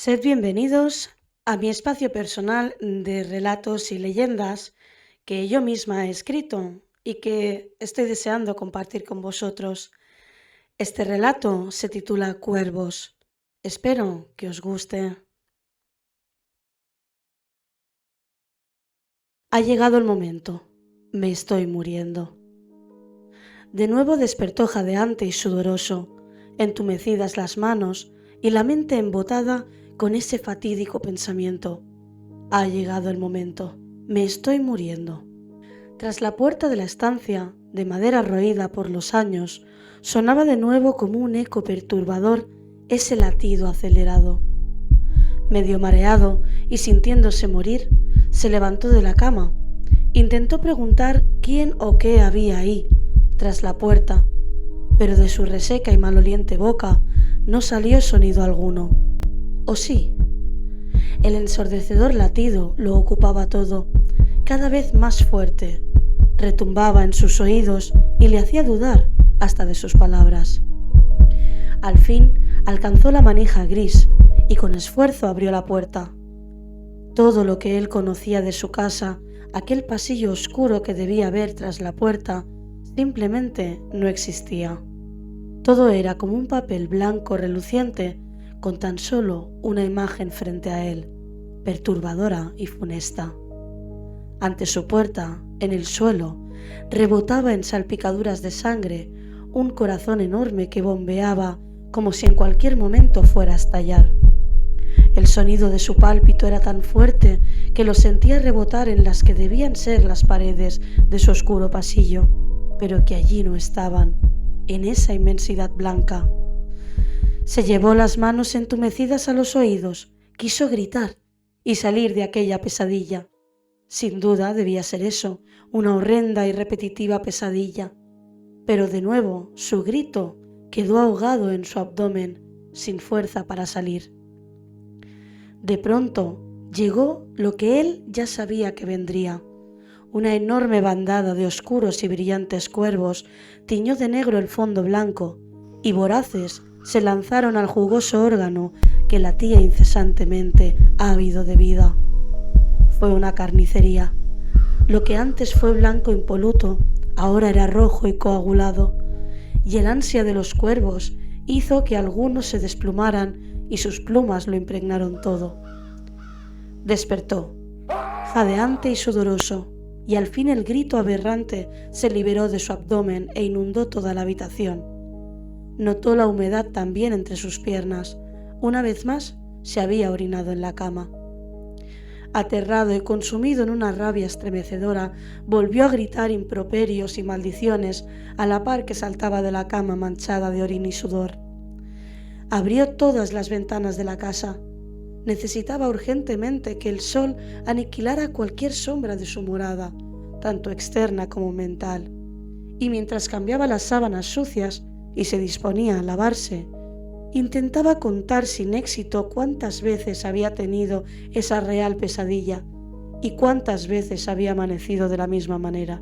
Sed bienvenidos a mi espacio personal de relatos y leyendas que yo misma he escrito y que estoy deseando compartir con vosotros. Este relato se titula Cuervos. Espero que os guste. Ha llegado el momento. Me estoy muriendo. De nuevo despertó jadeante y sudoroso, entumecidas las manos y la mente embotada con ese fatídico pensamiento. Ha llegado el momento. Me estoy muriendo. Tras la puerta de la estancia, de madera roída por los años, sonaba de nuevo como un eco perturbador ese latido acelerado. Medio mareado y sintiéndose morir, se levantó de la cama. Intentó preguntar quién o qué había ahí, tras la puerta, pero de su reseca y maloliente boca no salió sonido alguno. ¿O sí? El ensordecedor latido lo ocupaba todo, cada vez más fuerte. Retumbaba en sus oídos y le hacía dudar hasta de sus palabras. Al fin alcanzó la manija gris y con esfuerzo abrió la puerta. Todo lo que él conocía de su casa, aquel pasillo oscuro que debía ver tras la puerta, simplemente no existía. Todo era como un papel blanco reluciente con tan solo una imagen frente a él, perturbadora y funesta. Ante su puerta, en el suelo, rebotaba en salpicaduras de sangre un corazón enorme que bombeaba como si en cualquier momento fuera a estallar. El sonido de su pálpito era tan fuerte que lo sentía rebotar en las que debían ser las paredes de su oscuro pasillo, pero que allí no estaban, en esa inmensidad blanca. Se llevó las manos entumecidas a los oídos, quiso gritar y salir de aquella pesadilla. Sin duda debía ser eso, una horrenda y repetitiva pesadilla. Pero de nuevo su grito quedó ahogado en su abdomen, sin fuerza para salir. De pronto llegó lo que él ya sabía que vendría. Una enorme bandada de oscuros y brillantes cuervos tiñó de negro el fondo blanco y voraces se lanzaron al jugoso órgano que latía incesantemente, ávido de vida. Fue una carnicería. Lo que antes fue blanco impoluto, ahora era rojo y coagulado, y el ansia de los cuervos hizo que algunos se desplumaran y sus plumas lo impregnaron todo. Despertó, jadeante y sudoroso, y al fin el grito aberrante se liberó de su abdomen e inundó toda la habitación. Notó la humedad también entre sus piernas. Una vez más se había orinado en la cama. Aterrado y consumido en una rabia estremecedora, volvió a gritar improperios y maldiciones a la par que saltaba de la cama manchada de orín y sudor. Abrió todas las ventanas de la casa. Necesitaba urgentemente que el sol aniquilara cualquier sombra de su morada, tanto externa como mental. Y mientras cambiaba las sábanas sucias y se disponía a lavarse, intentaba contar sin éxito cuántas veces había tenido esa real pesadilla y cuántas veces había amanecido de la misma manera.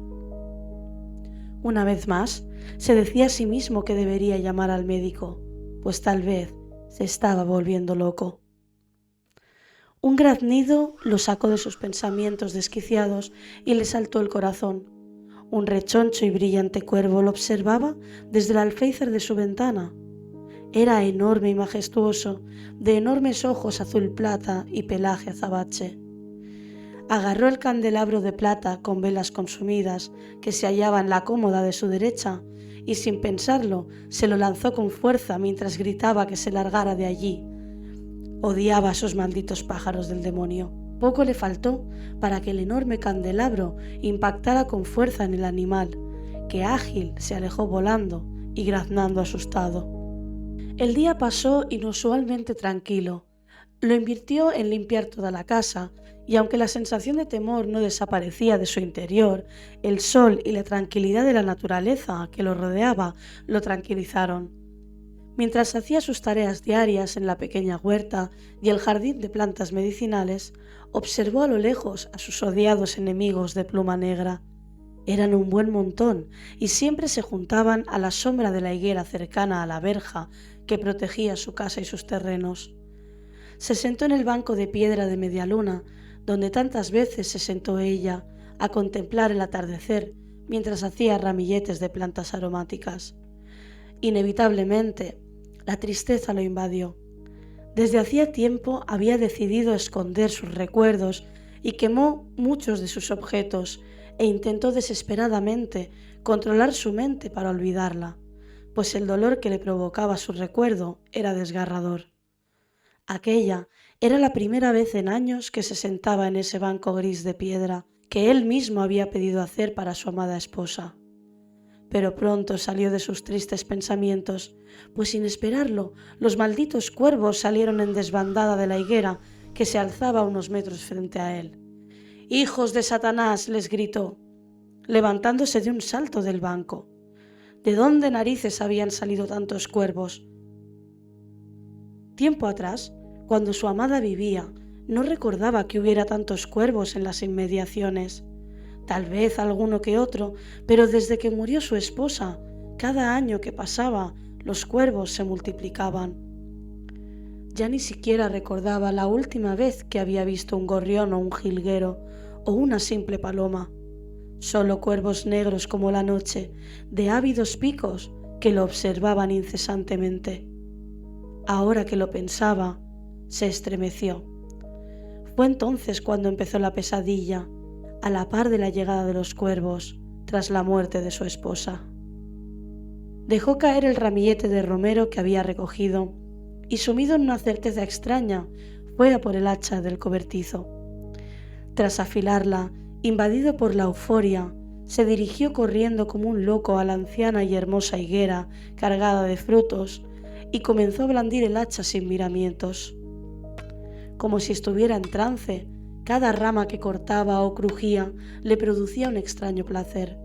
Una vez más, se decía a sí mismo que debería llamar al médico, pues tal vez se estaba volviendo loco. Un graznido lo sacó de sus pensamientos desquiciados y le saltó el corazón. Un rechoncho y brillante cuervo lo observaba desde el alféizar de su ventana. Era enorme y majestuoso, de enormes ojos azul plata y pelaje azabache. Agarró el candelabro de plata con velas consumidas que se hallaba en la cómoda de su derecha y sin pensarlo se lo lanzó con fuerza mientras gritaba que se largara de allí. Odiaba a esos malditos pájaros del demonio. Poco le faltó para que el enorme candelabro impactara con fuerza en el animal, que ágil se alejó volando y graznando asustado. El día pasó inusualmente tranquilo. Lo invirtió en limpiar toda la casa, y aunque la sensación de temor no desaparecía de su interior, el sol y la tranquilidad de la naturaleza que lo rodeaba lo tranquilizaron. Mientras hacía sus tareas diarias en la pequeña huerta y el jardín de plantas medicinales, observó a lo lejos a sus odiados enemigos de pluma negra. Eran un buen montón y siempre se juntaban a la sombra de la higuera cercana a la verja que protegía su casa y sus terrenos. se sentó en el banco de piedra de media luna, donde tantas veces se sentó ella a contemplar el atardecer mientras hacía ramilletes de plantas aromáticas. Inevitablemente, la tristeza lo invadió. Desde hacía tiempo había decidido esconder sus recuerdos y quemó muchos de sus objetos e intentó desesperadamente controlar su mente para olvidarla, pues el dolor que le provocaba su recuerdo era desgarrador. Aquella era la primera vez en años que se sentaba en ese banco gris de piedra que él mismo había pedido hacer para su amada esposa. Pero pronto salió de sus tristes pensamientos, pues sin esperarlo, los malditos cuervos salieron en desbandada de la higuera que se alzaba a unos metros frente a él. «¡Hijos de Satanás!», les gritó, levantándose de un salto del banco. ¿De dónde narices habían salido tantos cuervos? Tiempo atrás, cuando su amada vivía, no recordaba que hubiera tantos cuervos en las inmediaciones. Tal vez alguno que otro, pero desde que murió su esposa, cada año que pasaba, los cuervos se multiplicaban. Ya ni siquiera recordaba la última vez que había visto un gorrión o un jilguero, o una simple paloma. Solo cuervos negros como la noche, de ávidos picos, que lo observaban incesantemente. Ahora que lo pensaba, se estremeció. Fue entonces cuando empezó la pesadilla, a la par de la llegada de los cuervos, tras la muerte de su esposa. Dejó caer el ramillete de romero que había recogido y, sumido en una certeza extraña, fue a por el hacha del cobertizo. Tras afilarla, invadido por la euforia, se dirigió corriendo como un loco a la anciana y hermosa higuera cargada de frutos y comenzó a blandir el hacha sin miramientos. Como si estuviera en trance, cada rama que cortaba o crujía le producía un extraño placer.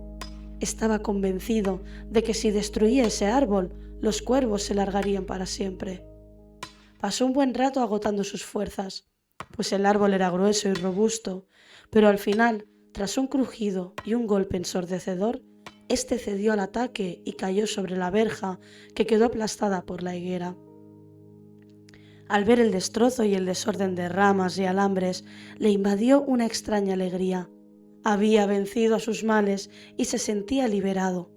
Estaba convencido de que si destruía ese árbol, los cuervos se largarían para siempre. Pasó un buen rato agotando sus fuerzas, pues el árbol era grueso y robusto, pero al final, tras un crujido y un golpe ensordecedor, este cedió al ataque y cayó sobre la verja, que quedó aplastada por la higuera. Al ver el destrozo y el desorden de ramas y alambres, le invadió una extraña alegría. Había vencido a sus males y se sentía liberado.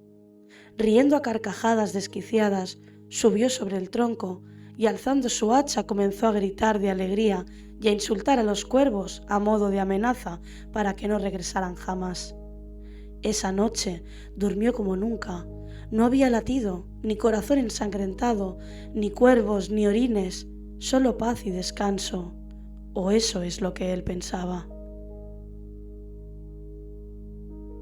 Riendo a carcajadas desquiciadas, subió sobre el tronco y, alzando su hacha, comenzó a gritar de alegría y a insultar a los cuervos a modo de amenaza para que no regresaran jamás. Esa noche durmió como nunca. No había latido, ni corazón ensangrentado, ni cuervos, ni orines, solo paz y descanso, o eso es lo que él pensaba.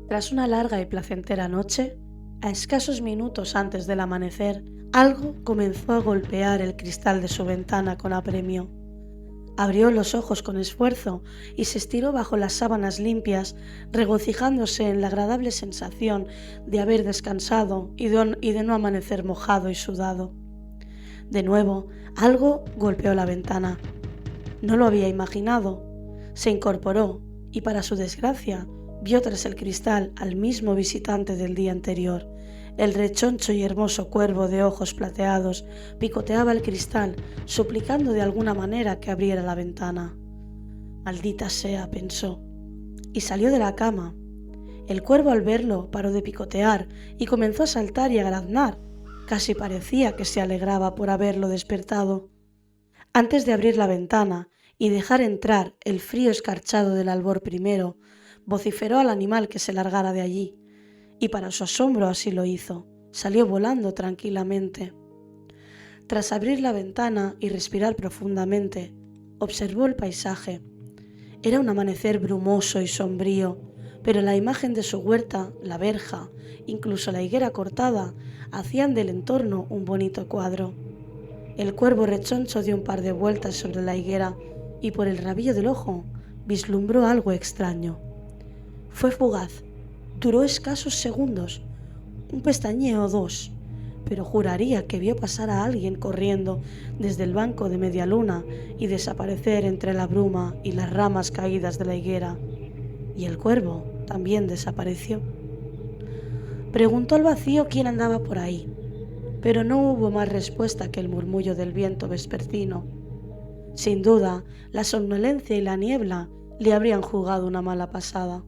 Tras una larga y placentera noche, a escasos minutos antes del amanecer, algo comenzó a golpear el cristal de su ventana con apremio. Abrió los ojos con esfuerzo y se estiró bajo las sábanas limpias, regocijándose en la agradable sensación de haber descansado y de no amanecer mojado y sudado. De nuevo, algo golpeó la ventana. No lo había imaginado. Se incorporó y, para su desgracia, vio tras el cristal al mismo visitante del día anterior. El rechoncho y hermoso cuervo de ojos plateados picoteaba el cristal, suplicando de alguna manera que abriera la ventana. «Maldita sea», pensó, y salió de la cama. El cuervo, al verlo, paró de picotear y comenzó a saltar y a graznar. Casi parecía que se alegraba por haberlo despertado. Antes de abrir la ventana y dejar entrar el frío escarchado del albor primero, vociferó al animal que se largara de allí, y para su asombro así lo hizo. Salió volando tranquilamente. Tras abrir la ventana y respirar profundamente, observó el paisaje. Era un amanecer brumoso y sombrío, pero la imagen de su huerta, la verja, incluso la higuera cortada, hacían del entorno un bonito cuadro. El cuervo rechoncho dio un par de vueltas sobre la higuera y, por el rabillo del ojo, vislumbró algo extraño. Fue fugaz, duró escasos segundos, un pestañeo o dos, pero juraría que vio pasar a alguien corriendo desde el banco de media luna y desaparecer entre la bruma y las ramas caídas de la higuera, y el cuervo también desapareció. Preguntó al vacío quién andaba por ahí, pero no hubo más respuesta que el murmullo del viento vespertino. Sin duda, la somnolencia y la niebla le habrían jugado una mala pasada.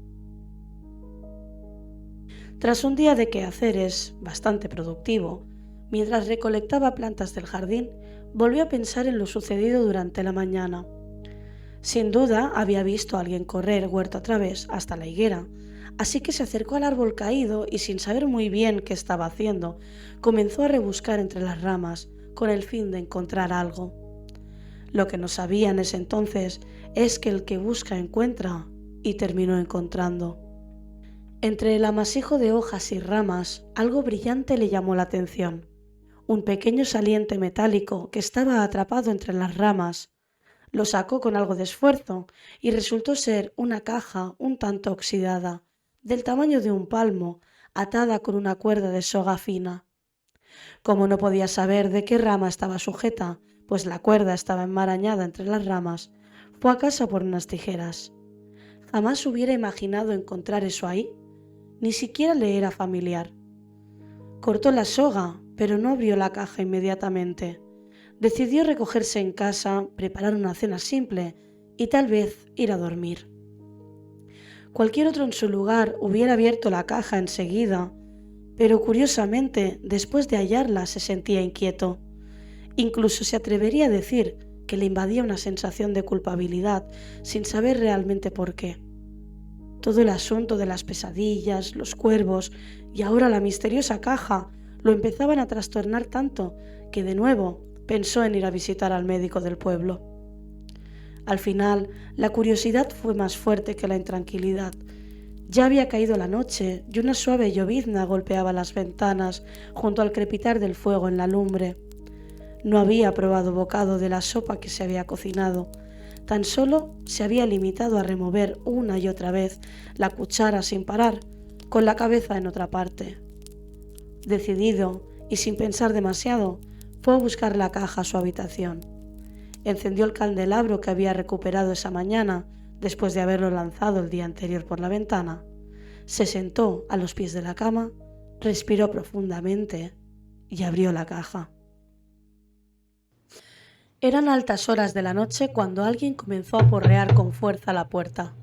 Tras un día de quehaceres bastante productivo, mientras recolectaba plantas del jardín, volvió a pensar en lo sucedido durante la mañana. Sin duda había visto a alguien correr huerto a través hasta la higuera, así que se acercó al árbol caído y, sin saber muy bien qué estaba haciendo, comenzó a rebuscar entre las ramas con el fin de encontrar algo. Lo que no sabía en ese entonces es que el que busca encuentra, y terminó encontrando. Entre el amasijo de hojas y ramas, algo brillante le llamó la atención. Un pequeño saliente metálico que estaba atrapado entre las ramas. Lo sacó con algo de esfuerzo y resultó ser una caja un tanto oxidada, del tamaño de un palmo, atada con una cuerda de soga fina. Como no podía saber de qué rama estaba sujeta, pues la cuerda estaba enmarañada entre las ramas, fue a casa por unas tijeras. Jamás hubiera imaginado encontrar eso ahí, ni siquiera le era familiar. Cortó la soga, pero no abrió la caja inmediatamente. Decidió recogerse en casa, preparar una cena simple y tal vez ir a dormir. Cualquier otro en su lugar hubiera abierto la caja enseguida, pero curiosamente, después de hallarla, se sentía inquieto. Incluso se atrevería a decir que le invadía una sensación de culpabilidad, sin saber realmente por qué. Todo el asunto de las pesadillas, los cuervos y ahora la misteriosa caja lo empezaban a trastornar tanto que de nuevo pensó en ir a visitar al médico del pueblo. Al final, la curiosidad fue más fuerte que la intranquilidad. Ya había caído la noche y una suave llovizna golpeaba las ventanas junto al crepitar del fuego en la lumbre. No había probado bocado de la sopa que se había cocinado. Tan solo se había limitado a remover una y otra vez la cuchara sin parar, con la cabeza en otra parte. Decidido y sin pensar demasiado, fue a buscar la caja a su habitación. Encendió el candelabro que había recuperado esa mañana después de haberlo lanzado el día anterior por la ventana. Se sentó a los pies de la cama, respiró profundamente y abrió la caja. Eran altas horas de la noche cuando alguien comenzó a porrear con fuerza a la puerta.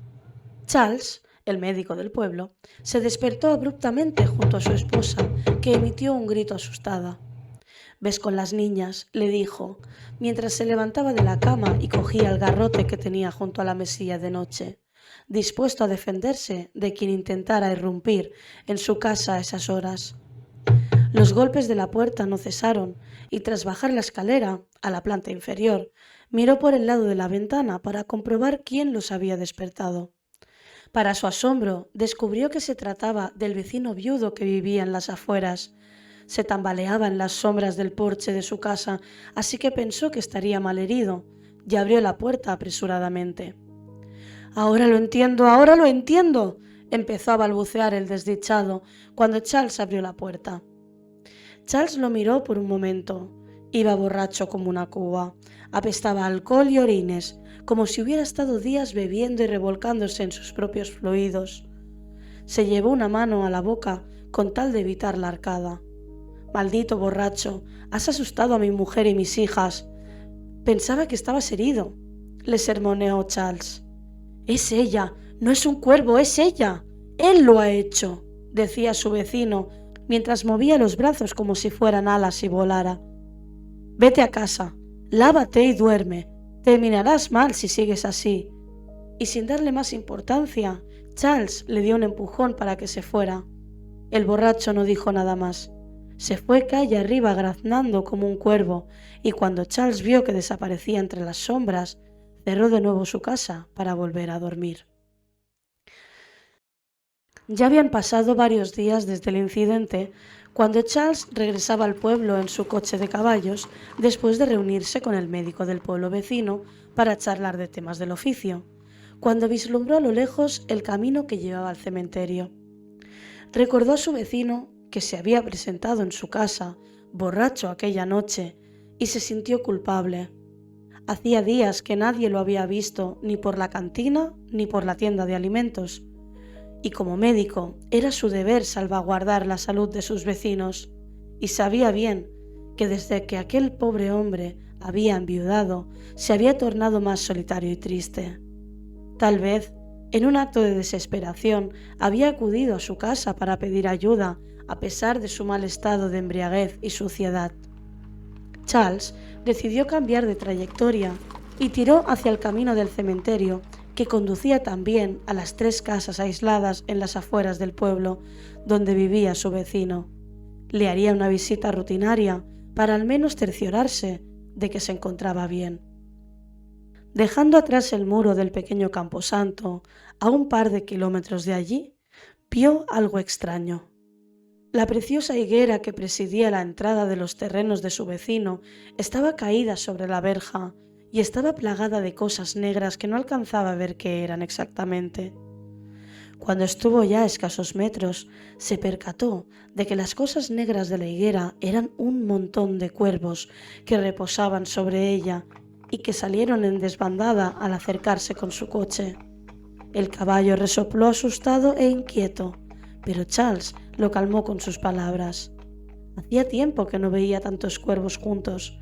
Charles, el médico del pueblo, se despertó abruptamente junto a su esposa, que emitió un grito asustada. «¿Ves con las niñas?», le dijo, mientras se levantaba de la cama y cogía el garrote que tenía junto a la mesilla de noche, dispuesto a defenderse de quien intentara irrumpir en su casa a esas horas. Los golpes de la puerta no cesaron y tras bajar la escalera a la planta inferior, miró por el lado de la ventana para comprobar quién los había despertado. Para su asombro, descubrió que se trataba del vecino viudo que vivía en las afueras. Se tambaleaba en las sombras del porche de su casa, así que pensó que estaría malherido y abrió la puerta apresuradamente. «Ahora lo entiendo», empezó a balbucear el desdichado cuando Charles abrió la puerta. Charles lo miró por un momento. Iba borracho como una cuba, apestaba a alcohol y orines, como si hubiera estado días bebiendo y revolcándose en sus propios fluidos. Se llevó una mano a la boca con tal de evitar la arcada. «Maldito borracho, has asustado a mi mujer y mis hijas. Pensaba que estabas herido», le sermoneó Charles. «Es ella, no es un cuervo, es ella. Él lo ha hecho», decía su vecino, mientras movía los brazos como si fueran alas y volara. «Vete a casa, lávate y duerme. Terminarás mal si sigues así». Y sin darle más importancia, Charles le dio un empujón para que se fuera. El borracho no dijo nada más. Se fue calle arriba graznando como un cuervo, y cuando Charles vio que desaparecía entre las sombras, cerró de nuevo su casa para volver a dormir. Ya habían pasado varios días desde el incidente cuando Charles regresaba al pueblo en su coche de caballos después de reunirse con el médico del pueblo vecino para charlar de temas del oficio, cuando vislumbró a lo lejos el camino que llevaba al cementerio. Recordó a su vecino que se había presentado en su casa, borracho aquella noche, y se sintió culpable. Hacía días que nadie lo había visto ni por la cantina ni por la tienda de alimentos, y como médico era su deber salvaguardar la salud de sus vecinos, y sabía bien que desde que aquel pobre hombre había enviudado, se había tornado más solitario y triste. Tal vez, en un acto de desesperación, había acudido a su casa para pedir ayuda, a pesar de su mal estado de embriaguez y suciedad. Charles decidió cambiar de trayectoria y tiró hacia el camino del cementerio, que conducía también a las 3 casas aisladas en las afueras del pueblo donde vivía su vecino. Le haría una visita rutinaria para al menos cerciorarse de que se encontraba bien. Dejando atrás el muro del pequeño camposanto, a un par de kilómetros de allí, vio algo extraño. La preciosa higuera que presidía la entrada de los terrenos de su vecino estaba caída sobre la verja y estaba plagada de cosas negras que no alcanzaba a ver qué eran exactamente. Cuando estuvo ya a escasos metros, se percató de que las cosas negras de la higuera eran un montón de cuervos que reposaban sobre ella y que salieron en desbandada al acercarse con su coche. El caballo resopló asustado e inquieto, pero Charles lo calmó con sus palabras. Hacía tiempo que no veía tantos cuervos juntos,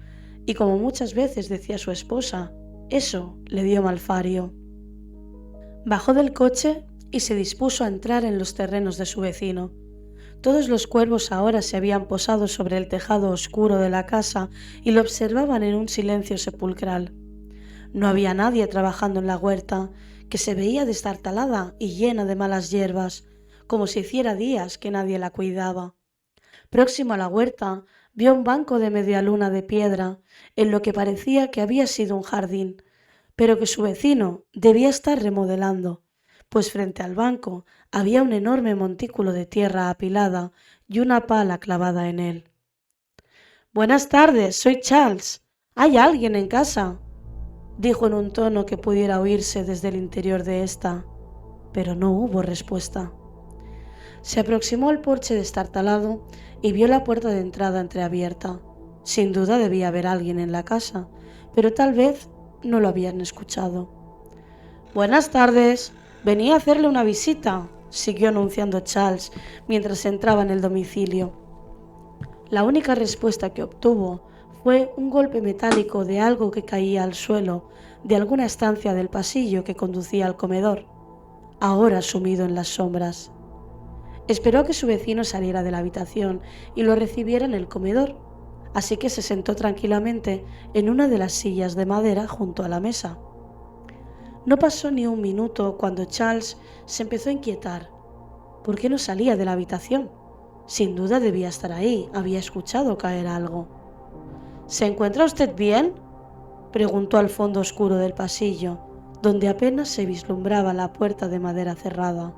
y como muchas veces decía su esposa, eso le dio malfario. Bajó del coche y se dispuso a entrar en los terrenos de su vecino. Todos los cuervos ahora se habían posado sobre el tejado oscuro de la casa y lo observaban en un silencio sepulcral. No había nadie trabajando en la huerta, que se veía destartalada y llena de malas hierbas, como si hiciera días que nadie la cuidaba. Próximo a la huerta, vio un banco de media luna de piedra, en lo que parecía que había sido un jardín, pero que su vecino debía estar remodelando, pues frente al banco había un enorme montículo de tierra apilada y una pala clavada en él. «Buenas tardes, soy Charles. ¿Hay alguien en casa?», dijo en un tono que pudiera oírse desde el interior de ésta, pero no hubo respuesta. Se aproximó al porche destartalado y vio la puerta de entrada entreabierta. Sin duda debía haber alguien en la casa, pero tal vez no lo habían escuchado. «Buenas tardes, venía a hacerle una visita», siguió anunciando Charles mientras entraba en el domicilio. La única respuesta que obtuvo fue un golpe metálico de algo que caía al suelo de alguna estancia del pasillo que conducía al comedor, ahora sumido en las sombras. Esperó a que su vecino saliera de la habitación y lo recibiera en el comedor, así que se sentó tranquilamente en una de las sillas de madera junto a la mesa. No pasó ni un minuto cuando Charles se empezó a inquietar. ¿Por qué no salía de la habitación? Sin duda debía estar ahí, había escuchado caer algo. «¿Se encuentra usted bien?», preguntó al fondo oscuro del pasillo, donde apenas se vislumbraba la puerta de madera cerrada.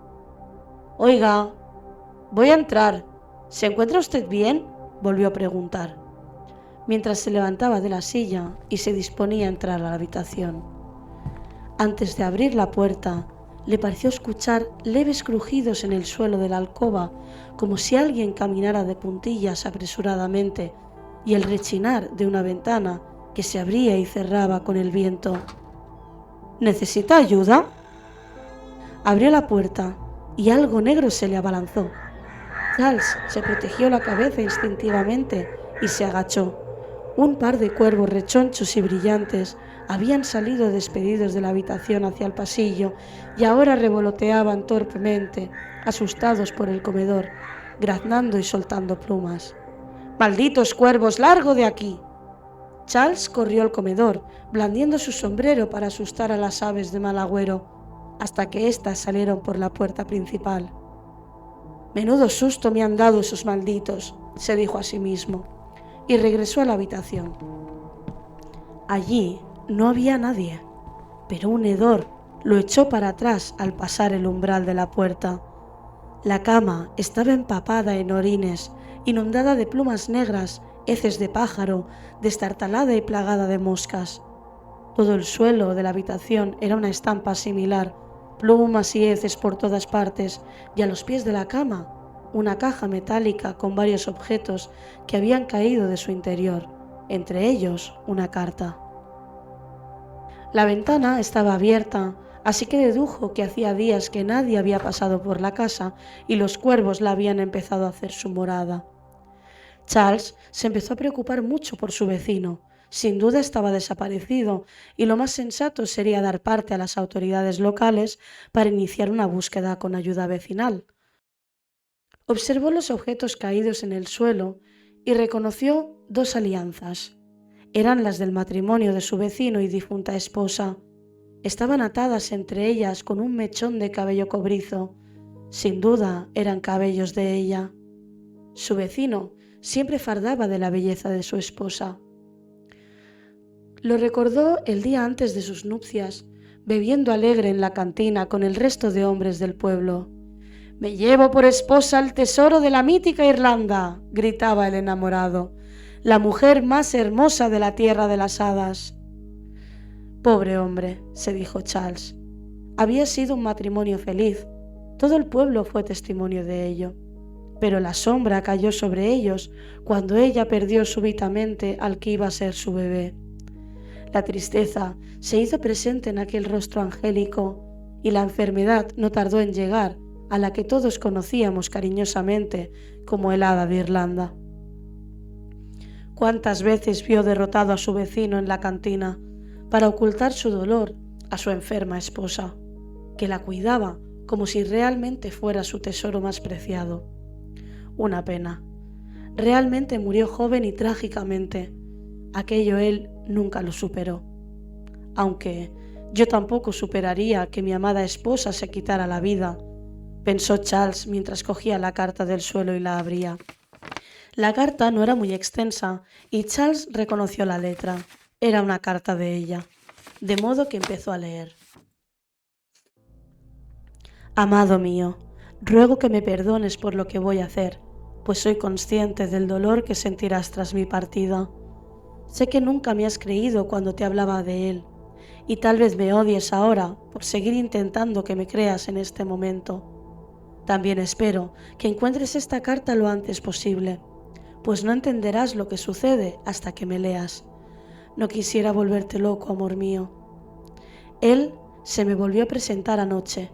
«Oiga, voy a entrar. ¿Se encuentra usted bien?», volvió a preguntar, mientras se levantaba de la silla y se disponía a entrar a la habitación. Antes de abrir la puerta, le pareció escuchar leves crujidos en el suelo de la alcoba, como si alguien caminara de puntillas apresuradamente, y el rechinar de una ventana que se abría y cerraba con el viento. «¿Necesita ayuda?». Abrió la puerta y algo negro se le abalanzó. Charles se protegió la cabeza instintivamente y se agachó. Un par de cuervos rechonchos y brillantes habían salido despedidos de la habitación hacia el pasillo y ahora revoloteaban torpemente, asustados por el comedor, graznando y soltando plumas. «¡Malditos cuervos, largo de aquí!». Charles corrió al comedor, blandiendo su sombrero para asustar a las aves de mal agüero, hasta que éstas salieron por la puerta principal. «Menudo susto me han dado esos malditos», se dijo a sí mismo, y regresó a la habitación. Allí no había nadie, pero un hedor lo echó para atrás al pasar el umbral de la puerta. La cama estaba empapada en orines, inundada de plumas negras, heces de pájaro, destartalada y plagada de moscas. Todo el suelo de la habitación era una estampa similar, plumas y heces por todas partes, y a los pies de la cama, una caja metálica con varios objetos que habían caído de su interior, entre ellos una carta. La ventana estaba abierta, así que dedujo que hacía días que nadie había pasado por la casa y los cuervos la habían empezado a hacer su morada. Charles se empezó a preocupar mucho por su vecino. sin duda estaba desaparecido y lo más sensato sería dar parte a las autoridades locales para iniciar una búsqueda con ayuda vecinal. Observó los objetos caídos en el suelo y reconoció dos alianzas. Eran las del matrimonio de su vecino y difunta esposa. Estaban atadas entre ellas con un mechón de cabello cobrizo. Sin duda eran cabellos de ella. Su vecino siempre fardaba de la belleza de su esposa. Lo recordó el día antes de sus nupcias, bebiendo alegre en la cantina con el resto de hombres del pueblo. «Me llevo por esposa el tesoro de la mítica Irlanda», gritaba el enamorado, «la mujer más hermosa de la tierra de las hadas». «Pobre hombre», se dijo Charles. Había sido un matrimonio feliz. Todo el pueblo fue testimonio de ello. Pero la sombra cayó sobre ellos cuando ella perdió súbitamente al que iba a ser su bebé. La tristeza se hizo presente en aquel rostro angélico y la enfermedad no tardó en llegar, a la que todos conocíamos cariñosamente como el hada de Irlanda. ¿Cuántas veces vio derrotado a su vecino en la cantina para ocultar su dolor a su enferma esposa, que la cuidaba como si realmente fuera su tesoro más preciado? Una pena. Realmente murió joven y trágicamente. Aquello él nunca lo superó. Aunque yo tampoco superaría que mi amada esposa se quitara la vida, pensó Charles mientras cogía la carta del suelo y la abría. La carta no era muy extensa y Charles reconoció la letra. Era una carta de ella, de modo que empezó a leer. «Amado mío, ruego que me perdones por lo que voy a hacer, pues soy consciente del dolor que sentirás tras mi partida. Sé que nunca me has creído cuando te hablaba de él, y tal vez me odies ahora por seguir intentando que me creas en este momento. También espero que encuentres esta carta lo antes posible, pues no entenderás lo que sucede hasta que me leas. No quisiera volverte loco, amor mío. Él se me volvió a presentar anoche.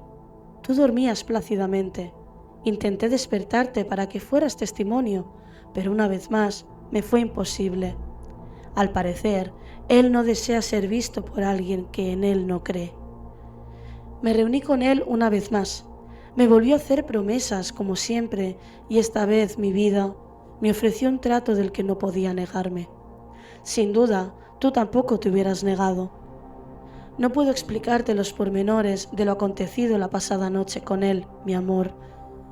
Tú dormías plácidamente. Intenté despertarte para que fueras testimonio, pero una vez más me fue imposible. Al parecer, él no desea ser visto por alguien que en él no cree. Me reuní con él una vez más. Me volvió a hacer promesas, como siempre, y esta vez mi vida me ofreció un trato del que no podía negarme. Sin duda, tú tampoco te hubieras negado. No puedo explicarte los pormenores de lo acontecido la pasada noche con él, mi amor.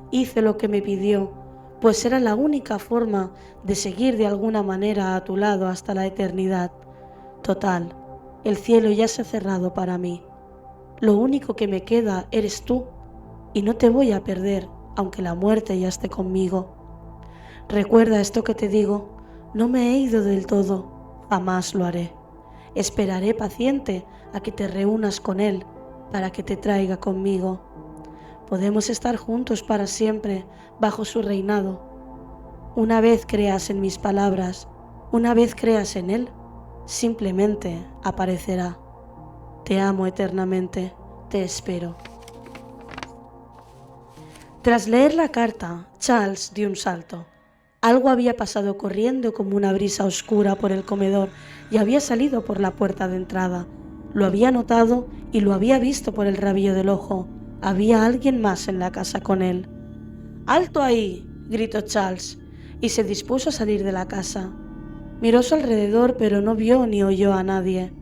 Hice lo que me pidió, pues era la única forma de seguir de alguna manera a tu lado hasta la eternidad. Total, el cielo ya se ha cerrado para mí. Lo único que me queda eres tú, y no te voy a perder, aunque la muerte ya esté conmigo. Recuerda esto que te digo, no me he ido del todo, jamás lo haré. Esperaré paciente a que te reúnas con él, para que te traiga conmigo. Podemos estar juntos para siempre, bajo su reinado. Una vez creas en mis palabras, una vez creas en él, simplemente aparecerá. Te amo eternamente, te espero». Tras leer la carta, Charles dio un salto. Algo había pasado corriendo como una brisa oscura por el comedor y había salido por la puerta de entrada. Lo había notado y lo había visto por el rabillo del ojo. Había alguien más en la casa con él. «¡Alto ahí!», gritó Charles, y se dispuso a salir de la casa. Miró a su alrededor, pero no vio ni oyó a nadie.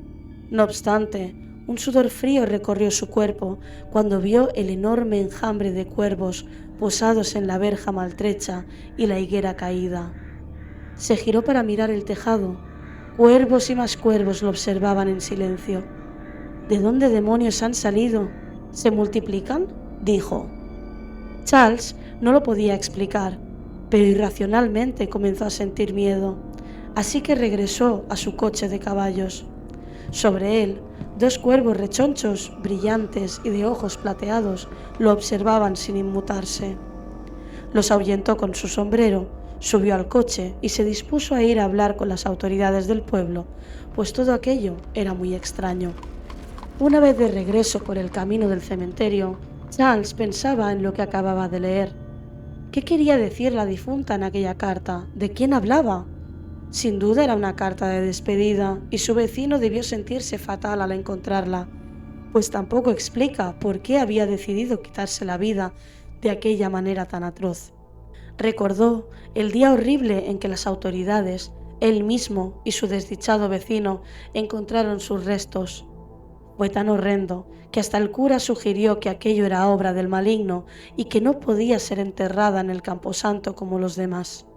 No obstante, un sudor frío recorrió su cuerpo cuando vio el enorme enjambre de cuervos posados en la verja maltrecha y la higuera caída. Se giró para mirar el tejado. Cuervos y más cuervos lo observaban en silencio. «¿De dónde demonios han salido? ¿Se multiplican?», dijo. Charles no lo podía explicar, pero irracionalmente comenzó a sentir miedo, así que regresó a su coche de caballos. Sobre él, dos cuervos rechonchos, brillantes y de ojos plateados lo observaban sin inmutarse. Los ahuyentó con su sombrero, subió al coche y se dispuso a ir a hablar con las autoridades del pueblo, pues todo aquello era muy extraño. Una vez de regreso por el camino del cementerio, Charles pensaba en lo que acababa de leer. ¿Qué quería decir la difunta en aquella carta? ¿De quién hablaba? Sin duda era una carta de despedida y su vecino debió sentirse fatal al encontrarla, pues tampoco explica por qué había decidido quitarse la vida de aquella manera tan atroz. Recordó el día horrible en que las autoridades, él mismo y su desdichado vecino encontraron sus restos. Fue tan horrendo que hasta el cura sugirió que aquello era obra del maligno y que no podía ser enterrada en el camposanto como los demás.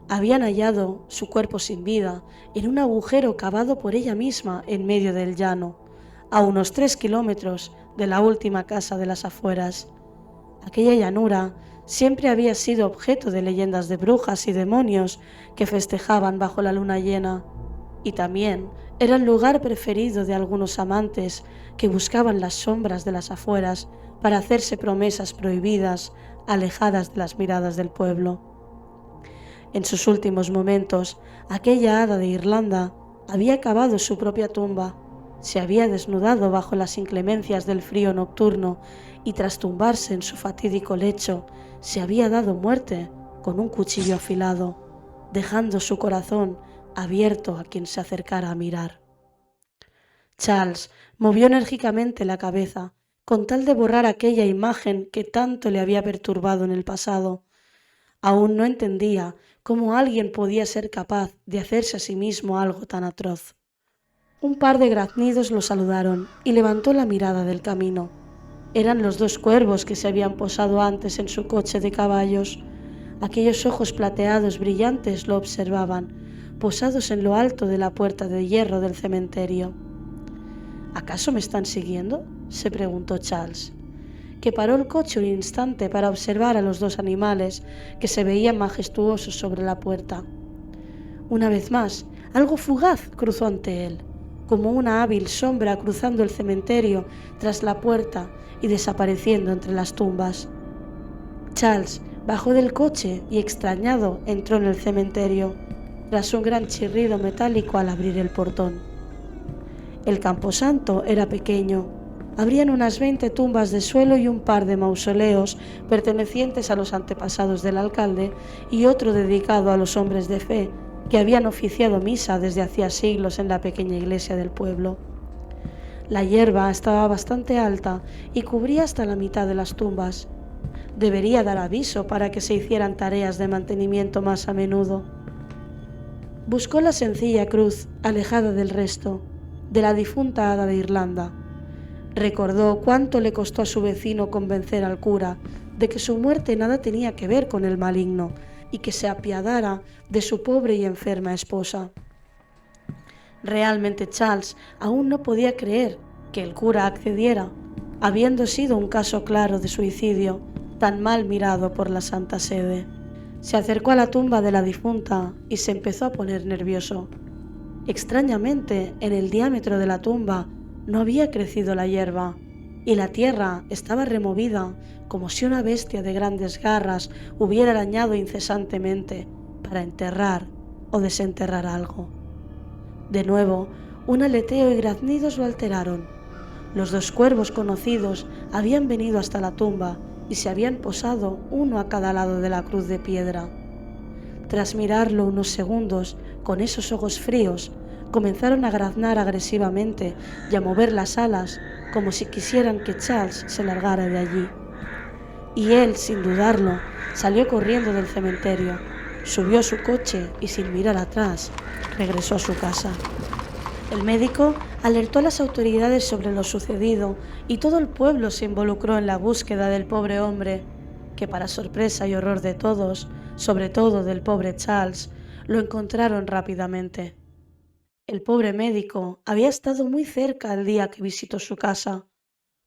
Habían hallado su cuerpo sin vida en un agujero cavado por ella misma en medio del llano, a unos 3 kilómetros de la última casa de las afueras. Aquella llanura siempre había sido objeto de leyendas de brujas y demonios que festejaban bajo la luna llena, y también era el lugar preferido de algunos amantes que buscaban las sombras de las afueras para hacerse promesas prohibidas, alejadas de las miradas del pueblo. En sus últimos momentos, aquella hada de Irlanda había cavado su propia tumba, se había desnudado bajo las inclemencias del frío nocturno y tras tumbarse en su fatídico lecho, se había dado muerte con un cuchillo afilado, dejando su corazón abierto a quien se acercara a mirar. Charles movió enérgicamente la cabeza, con tal de borrar aquella imagen que tanto le había perturbado en el pasado. Aún no entendía cómo alguien podía ser capaz de hacerse a sí mismo algo tan atroz. Un par de graznidos lo saludaron y levantó la mirada del camino. Eran los 2 cuervos que se habían posado antes en su coche de caballos. Aquellos ojos plateados brillantes lo observaban, posados en lo alto de la puerta de hierro del cementerio. ¿Acaso me están siguiendo?, se preguntó Charles, que paró el coche un instante para observar a los 2 animales que se veían majestuosos sobre la puerta. Una vez más, algo fugaz cruzó ante él, como una hábil sombra cruzando el cementerio tras la puerta y desapareciendo entre las tumbas. Charles bajó del coche y extrañado entró en el cementerio, tras un gran chirrido metálico al abrir el portón. El camposanto era pequeño. Habrían unas 20 tumbas de suelo y un par de mausoleos pertenecientes a los antepasados del alcalde y otro dedicado a los hombres de fe que habían oficiado misa desde hacía siglos en la pequeña iglesia del pueblo. La hierba estaba bastante alta y cubría hasta la mitad de las tumbas. Debería dar aviso para que se hicieran tareas de mantenimiento más a menudo. Buscó la sencilla cruz, alejada del resto, de la difunta hada de Irlanda. Recordó cuánto le costó a su vecino convencer al cura de que su muerte nada tenía que ver con el maligno y que se apiadara de su pobre y enferma esposa. Realmente Charles aún no podía creer que el cura accediera, habiendo sido un caso claro de suicidio, tan mal mirado por la Santa Sede. Se acercó a la tumba de la difunta y se empezó a poner nervioso. Extrañamente, en el diámetro de la tumba no había crecido la hierba, y la tierra estaba removida como si una bestia de grandes garras hubiera arañado incesantemente para enterrar o desenterrar algo. De nuevo, un aleteo y graznidos lo alteraron. Los 2 cuervos conocidos habían venido hasta la tumba y se habían posado uno a cada lado de la cruz de piedra. Tras mirarlo unos segundos con esos ojos fríos, comenzaron a graznar agresivamente y a mover las alas como si quisieran que Charles se largara de allí. Y él, sin dudarlo, salió corriendo del cementerio, subió a su coche y sin mirar atrás, regresó a su casa. El médico alertó a las autoridades sobre lo sucedido y todo el pueblo se involucró en la búsqueda del pobre hombre, que para sorpresa y horror de todos, sobre todo del pobre Charles, lo encontraron rápidamente. El pobre médico había estado muy cerca el día que visitó su casa,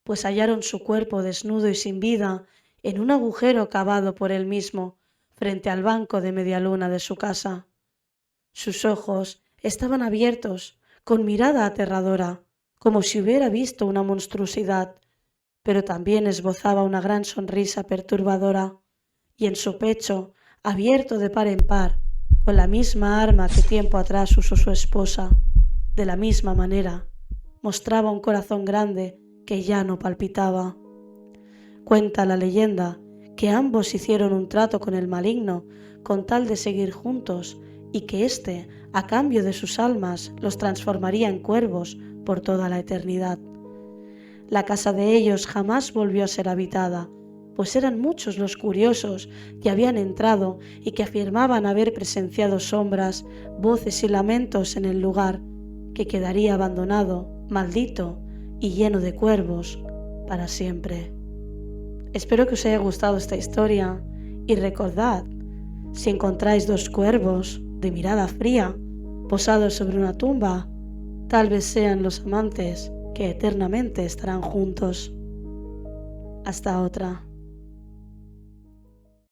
pues hallaron su cuerpo desnudo y sin vida en un agujero cavado por él mismo, frente al banco de media luna de su casa. Sus ojos estaban abiertos, con mirada aterradora, como si hubiera visto una monstruosidad, pero también esbozaba una gran sonrisa perturbadora, y en su pecho, abierto de par en par, con la misma arma que tiempo atrás usó su esposa, de la misma manera, mostraba un corazón grande que ya no palpitaba. Cuenta la leyenda que ambos hicieron un trato con el maligno con tal de seguir juntos y que éste, a cambio de sus almas, los transformaría en cuervos por toda la eternidad. La casa de ellos jamás volvió a ser habitada, pues eran muchos los curiosos que habían entrado y que afirmaban haber presenciado sombras, voces y lamentos en el lugar, que quedaría abandonado, maldito y lleno de cuervos para siempre. Espero que os haya gustado esta historia y recordad, si encontráis dos cuervos de mirada fría posados sobre una tumba, tal vez sean los amantes que eternamente estarán juntos. Hasta otra.